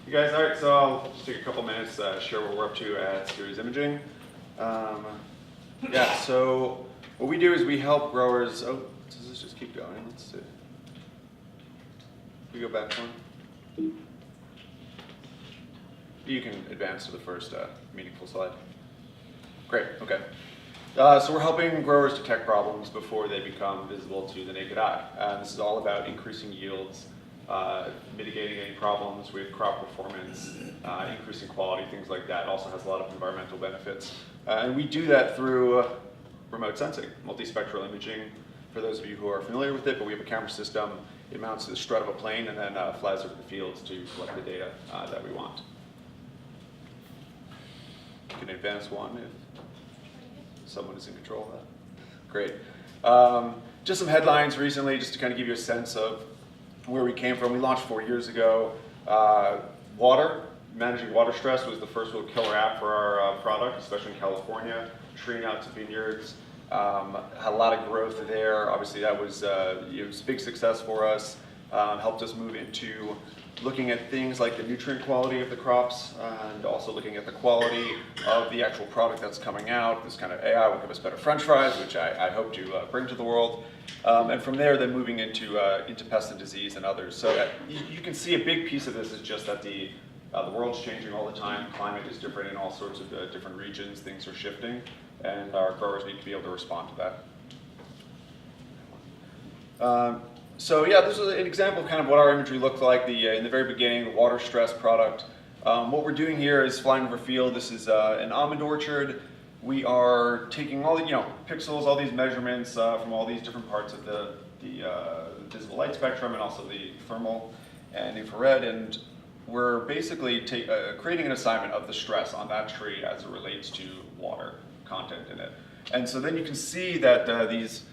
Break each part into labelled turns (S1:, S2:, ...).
S1: You guys, all right, so I'll just take a couple minutes, share what we're up to at Ceres Imaging. Yeah, so what we do is we help growers, does this just keep going? Let's see. We go back one. You can advance to the first meaningful slide. Great, okay. So we're helping growers detect problems before they become visible to the naked eye. This is all about increasing yields, mitigating any problems with crop performance, increasing quality, things like that. It also has a lot of environmental benefits. And we do that through remote sensing, multispectral imaging, for those of you who are familiar with it, but we have a camera system. It mounts to the strut of a plane and then flies over the fields to collect the data that we want. You can advance one if someone is in control of that. Great. Just some headlines recently, just to kind of give you a sense of where we came from. We launched 4 years ago. Managing water stress was the first real killer app for our product, especially in California, treeing out to vineyards. Had a lot of growth there. Obviously, that was it was a big success for us. Helped us move into looking at things like the nutrient quality of the crops and also looking at the quality of the actual product that's coming out. This kind of AI will give us better French fries, which I hope to bring to the world. And from there, then moving into pest and disease and others. So you can see a big piece of this is just that the world's changing all the time. Climate is different in all sorts of different regions. Things are shifting, and our growers need to be able to respond to that. So yeah, this is an example of kind of what our imagery looked like in the very beginning, the water stress product. What we're doing here is flying over field. This is an almond orchard. We are taking all the pixels, all these measurements from all these different parts of the visible light spectrum and also the thermal and infrared, and we're basically creating an assignment of the stress on that tree as it relates to water content in it. And so then you can see that these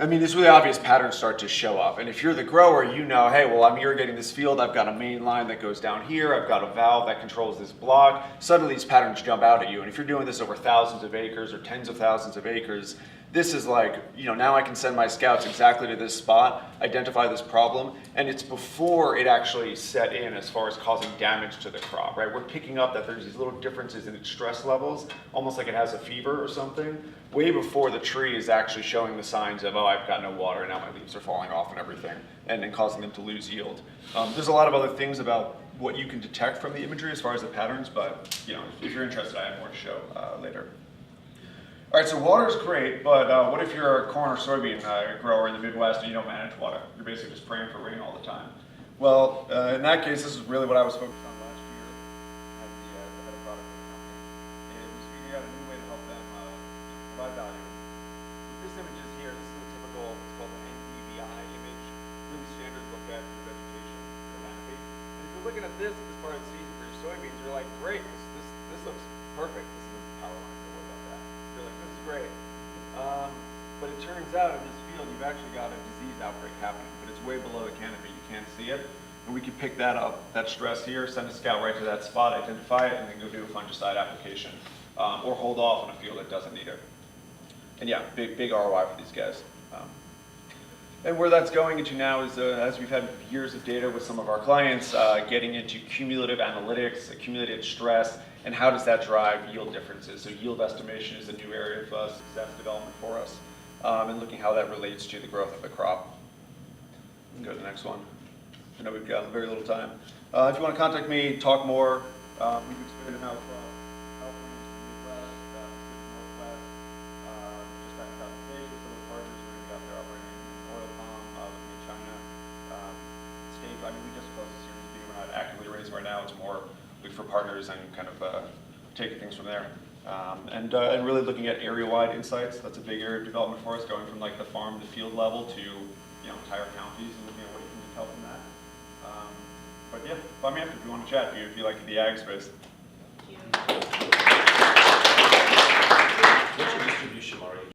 S1: really obvious patterns start to show up. And if you're the grower, you know, hey, well, I'm irrigating this field. I've got a main line that goes down here. I've got a valve that controls this block. Suddenly these patterns jump out at you. And if you're doing this over thousands of acres or tens of thousands of acres, this is like, now I can send my scouts exactly to this spot, identify this problem, and it's before it actually set in as far as causing damage to the crop, right? We're picking up that there's these little differences in its stress levels, almost like it has a fever or something, way before the tree is actually showing the signs of, oh, I've got no water, and now my leaves are falling off and everything, and then causing them to lose yield. There's a lot of other things about what you can detect from the imagery as far as the patterns, but if you're interested, I have more to show later. All right, so water is great, but what if you're a corn or soybean grower in the Midwest and you don't manage water? You're basically just praying for rain all the time. Well, in that case, this is really what I was focused on last year as the head of product for the company. It was figuring out a new way to help them provide value. With this image is here, this is a typical, it's called an NDVI image, really standard look at your vegetation or landscape. And if you're looking at this part of the season for your soybeans, you're like, great, this looks perfect. This is a power line. Great. But it turns out in this field you've actually got a disease outbreak happening, but it's way below the canopy. You can't see it. And we can pick that up, that stress here, send a scout right to that spot, identify it, and then go do a fungicide application. Or hold off on a field that doesn't need it. And yeah, big ROI for these guys. And where that's going into now is, as we've had years of data with some of our clients, getting into cumulative analytics, accumulated stress, and how does that drive yield differences? So yield estimation is a new area of success development for us, and looking how that relates to the growth of the crop. We can go to the next one. I know we've got very little time. If you want to contact me, talk more, we've expanded now from California to the Midwest, Pacific Northwest, just back out today with some of the partners we've got there operating in oil palm, looking at China. We just closed the Series B. We're not actively raising right now. It's more for partners and kind of taking things from there. And really looking at area-wide insights. That's a big area of development for us, going from like the farm to field level to entire counties and looking at what you can help in that. But yeah, find me up if you want to chat, if you like the ag space.
S2: Thank you. What's your distribution already?